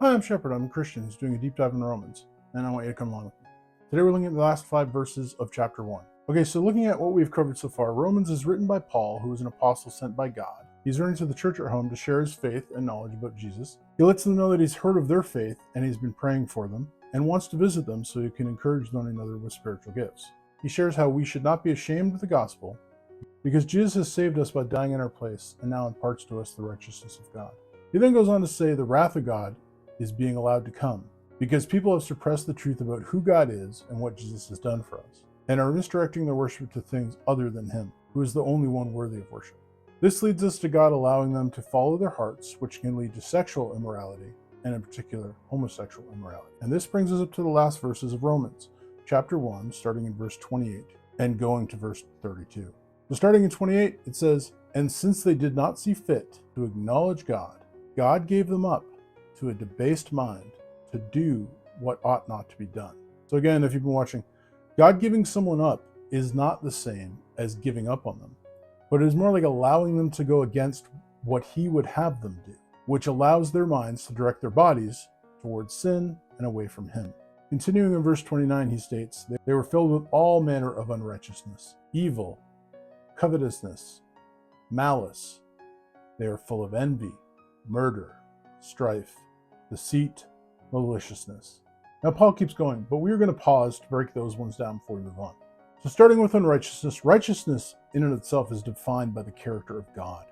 Hi, I'm Shepard. I'm a Christian who's doing a deep dive in Romans, and I want you to come along with me. Today we're looking at the last 5 verses of chapter 1. Okay, so looking at what we've covered so far, Romans is written by Paul, who is an apostle sent by God. He's written to the church at home to share his faith and knowledge about Jesus. He lets them know that he's heard of their faith and he's been praying for them, and wants to visit them so he can encourage one another with spiritual gifts. He shares how we should not be ashamed of the gospel, because Jesus has saved us by dying in our place and now imparts to us the righteousness of God. He then goes on to say the wrath of God is being allowed to come because people have suppressed the truth about who God is and what Jesus has done for us, and are misdirecting their worship to things other than him, who is the only one worthy of worship. This leads us to God allowing them to follow their hearts, which can lead to sexual immorality, and in particular, homosexual immorality. And this brings us up to the last verses of Romans, chapter 1, starting in verse 28 and going to verse 32. So starting in 28, it says, "And since they did not see fit to acknowledge God, God gave them up to a debased mind to do what ought not to be done." So again, if you've been watching, God giving someone up is not the same as giving up on them, but it is more like allowing them to go against what he would have them do, which allows their minds to direct their bodies towards sin and away from him. Continuing in verse 29, he states, "They were filled with all manner of unrighteousness, evil, covetousness, malice. They are full of envy, murder, strife, deceit, maliciousness." Now Paul keeps going, but we are going to pause to break those ones down before we move on. So starting with unrighteousness, righteousness in and of itself is defined by the character of God.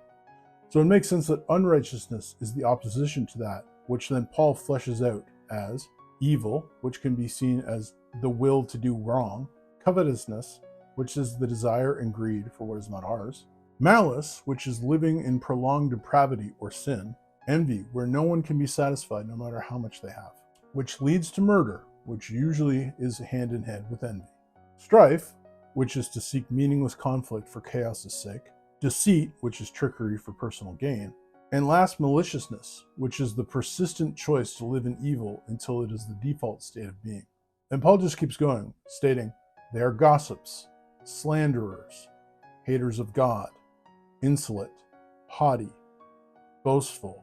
So it makes sense that unrighteousness is the opposition to that, which then Paul fleshes out as evil, which can be seen as the will to do wrong, covetousness, which is the desire and greed for what is not ours, malice, which is living in prolonged depravity or sin, envy, where no one can be satisfied no matter how much they have, which leads to murder, which usually is hand in hand with envy, strife, which is to seek meaningless conflict for chaos's sake, deceit, which is trickery for personal gain, and last, maliciousness, which is the persistent choice to live in evil until it is the default state of being. And Paul just keeps going, stating, "They are gossips, slanderers, haters of God, insolent, haughty, boastful,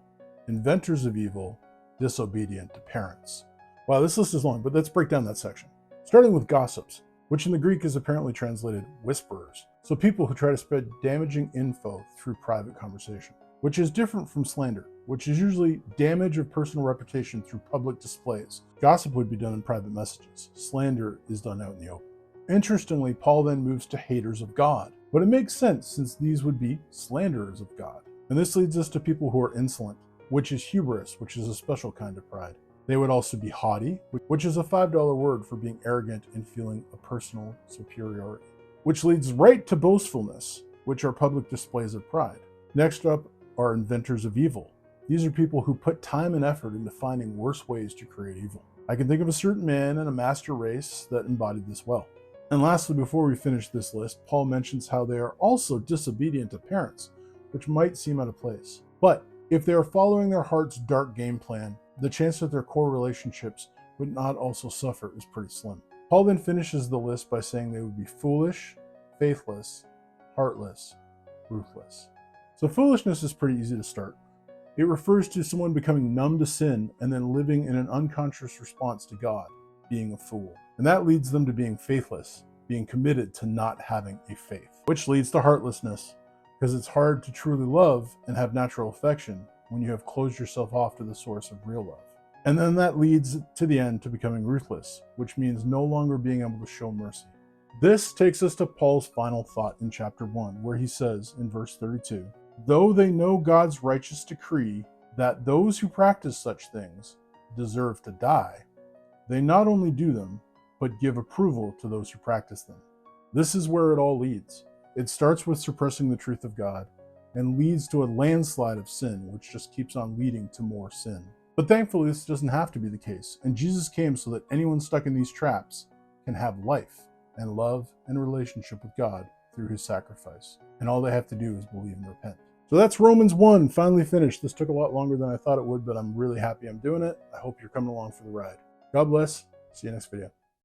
inventors of evil, disobedient to parents." Wow, this list is long, but let's break down that section. Starting with gossips, which in the Greek is apparently translated whisperers. So people who try to spread damaging info through private conversation, which is different from slander, which is usually damage of personal reputation through public displays. Gossip would be done in private messages. Slander is done out in the open. Interestingly, Paul then moves to haters of God, but it makes sense since these would be slanderers of God. And this leads us to people who are insolent, which is hubris, which is a special kind of pride. They would also be haughty, which is a $5 word for being arrogant and feeling a personal superiority, which leads right to boastfulness, which are public displays of pride. Next up are inventors of evil. These are people who put time and effort into finding worse ways to create evil. I can think of a certain man and a master race that embodied this well. And lastly, before we finish this list, Paul mentions how they are also disobedient to parents, which might seem out of place. But if they are following their heart's dark game plan, the chance that their core relationships would not also suffer is pretty slim. Paul then finishes the list by saying they would be foolish, faithless, heartless, ruthless. So foolishness is pretty easy to start. It refers to someone becoming numb to sin and then living in an unconscious response to God, being a fool. And that leads them to being faithless, being committed to not having a faith, which leads to heartlessness, because it's hard to truly love and have natural affection when you have closed yourself off to the source of real love. And then that leads to the end to becoming ruthless, which means no longer being able to show mercy. This takes us to Paul's final thought in chapter 1, where he says in verse 32, "Though they know God's righteous decree that those who practice such things deserve to die, they not only do them, but give approval to those who practice them." This is where it all leads. It starts with suppressing the truth of God and leads to a landslide of sin, which just keeps on leading to more sin. But thankfully, this doesn't have to be the case, and Jesus came so that anyone stuck in these traps can have life and love and relationship with God through his sacrifice. And all they have to do is believe and repent. So that's Romans 1, finally finished. This took a lot longer than I thought it would, but I'm really happy I'm doing it. I hope you're coming along for the ride. God bless. See you next video.